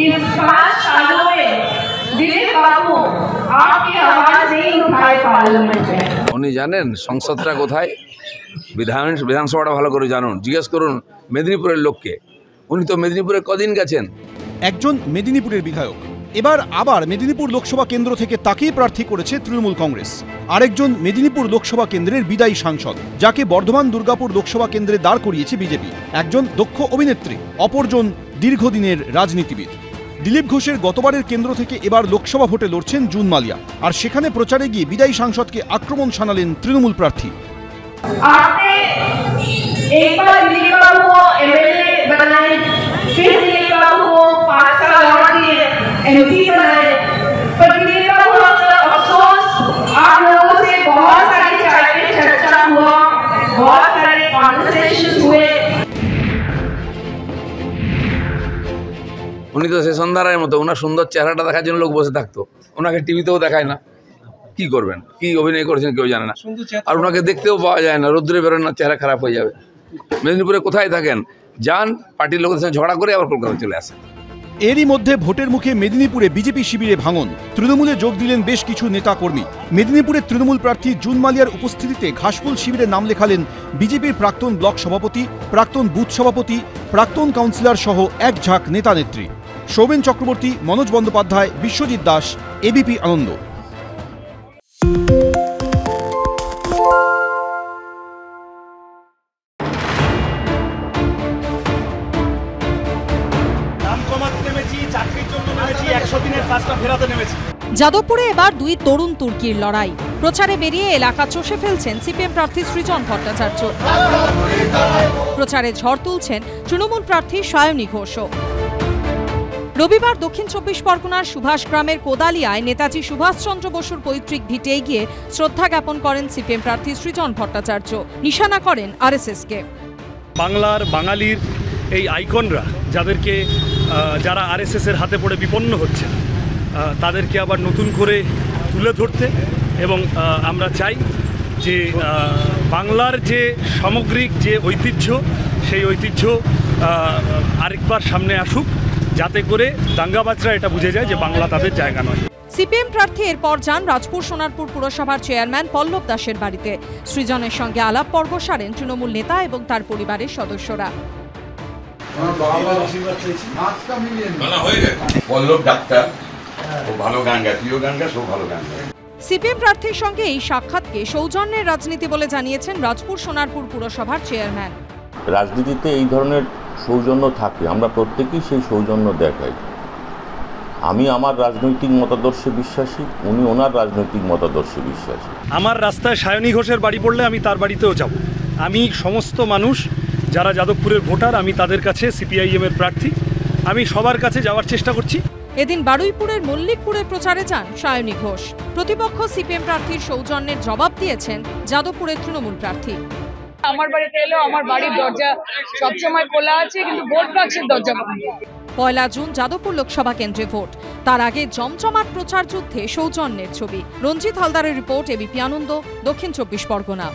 इस 5 सालों में दिलीप बाबू आपकी आवाज नहीं उठाए पार्लियामेंट में। উনি জানেন সংসদটা কোথায়, বিধানসভাটা ভালো করে জানুন, জিজ্ঞেস করুন মেদিনীপুরের লোককে। উনি তো মেদিনীপুরে কদিন গেছেন? একজন মেদিনীপুরের বিধায়ক, এবার আবার মেদিনীপুর লোকসভা কেন্দ্র থেকে তাকেই প্রার্থী করেছে তৃণমূল কংগ্রেস। আরেকজন মেদিনীপুর লোকসভা কেন্দ্রের বিদায়ী সাংসদ, যাকে বর্ধমান দুর্গাপুর লোকসভা কেন্দ্রে দাঁড় করিয়েছে বিজেপি। একজন দক্ষ অভিনেত্রী, অপরজন দীর্ঘদিনের রাজনীতিবিদ। দিলীপ ঘোষের গতবারের কেন্দ্র থেকে এবার লোকসভা ভোটে লড়ছেন জুন মালিয়া, আর সেখানে প্রচারে গিয়ে বিদায়ী সাংসদকে আক্রমণ শানালেন তৃণমূল প্রার্থী। উনি তো শেষন ধারার মতো, ওনার সুন্দর চেহারাটা দেখার জন্য লোক বসে থাকতো, ওনাকে টিভিতেও দেখায় না। কি করবেন, কি অভিনয় করেছেন কেউ জানে না, আর ওনাকে দেখতেও পাওয়া যায় না, রোদ্রে বেরোন না, চেহারা খারাপ হয়ে যাবে। মেদিনীপুরে কোথায় থাকেন যান, পার্টির লোকের সঙ্গে ঝগড়া করে আবার কলকাতা চলে আসেন। এরই মধ্যে ভোটের মুখে মেদিনীপুরে বিজেপি শিবিরে ভাঙন, তৃণমূলে যোগ দিলেন বেশ কিছু নেতা কর্মী। মেদিনীপুরের তৃণমূল প্রার্থী জুন মালিয়ার উপস্থিতিতে ঘাসফুল শিবিরে নাম লেখালেন বিজেপির প্রাক্তন ব্লক সভাপতি, প্রাক্তন বুথ সভাপতি, প্রাক্তন কাউন্সিলর সহ এক ঝাঁক নেতা নেত্রী। সৌমেন চক্রবর্তী, মনোজ বন্দ্যোপাধ্যায়, বিশ্বজিৎ দাস, এবিপি আনন্দ। যাদবপুরে এবার দুই তরুণ তুর্কির লড়াই। প্রচারে বেরিয়ে এলাকা চষে ফেলছেন সিপিএম প্রার্থী সৃজন ভট্টাচার্য। প্রচারে ঝড় তুলছেন তৃণমূল প্রার্থী সায়নী ঘোষও। রবিবার দক্ষিণ 24 পরগনার সুভাষ গ্রামের কোদালিয়ায় নেতাজি সুভাষচন্দ্র বসুর পৈতৃক ভিটে গিয়ে শ্রদ্ধা জ্ঞাপন করেন সিপিএম প্রার্থী সৃজন ভট্টাচার্য। নিশানা করেন আরএসএসকে। বাংলার বাঙালির এই আইকনরা যারা আরএসএস এর হাতে পড়ে বিপন্ন হচ্ছে, তাদেরকে আবার নতুন করে তুলে ধরতে, এবং আমরা চাই যে বাংলার যে সামগ্রিক যে ঐতিহ্য, সেই ঐতিহ্য আরেকবার সামনে আসুক, যাতে করে দাঙ্গাবাজরা এটা বুঝে যায় যে বাংলা তাদের জায়গা নয়। সিপিএম প্রার্থী এরপর যান রাজপুর সোনারপুর পুরসভার চেয়ারম্যান পল্লব দাসের বাড়িতে। সৃজনের সঙ্গে আলাপ পর্ব সারেন তৃণমূল নেতা এবং তার পরিবারের সদস্যরা। সিপিএম প্রার্থীর সঙ্গে এই সাক্ষাৎকে সৌজন্যের রাজনীতি বলে জানিয়েছেন রাজপুর সোনারপুর পুরসভার চেয়ারম্যান। রাজনীতিতে এই ধরনের সৌজন্য থাকে, আমরা প্রত্যেকেই সেই সৌজন্য দেখাই। আমি আমার রাজনৈতিক মতাদর্শে বিশ্বাসী, উনি ওনার রাজনৈতিক মতাদর্শে বিশ্বাসী। আমার রাস্তায় সায়নী ঘোষের বাড়ি পড়লে আমি তার বাড়িতেও যাব। আমি সমস্ত মানুষ যারা যাদবপুরের ভোটার, আমি তাদের কাছে সিপিআইএম এর প্রার্থী, আমি সবার কাছে যাওয়ার চেষ্টা করছি। এদিন বারুইপুরের মল্লিকপুরের প্রচারে যান সায়নী ঘোষ। প্রতিপক্ষ সিপিএম প্রার্থীর সৌজন্যের জবাব দিয়েছেন যাদবপুরের তৃণমূল প্রার্থী। আমার বাড়িতে এলেও আমার বাড়ির দরজা সবসময় খোলা আছে, কিন্তু ভোট বাক্সের দরজা বন্ধ। 1 জুন যাদবপুর লোকসভা কেন্দ্রে ভোট, তার আগে জমজমাট প্রচার যুদ্ধে সৌজন্যের ছবি। রঞ্জিত হালদারের রিপোর্ট, এবিপি আনন্দ, দক্ষিণ 24 পরগনা।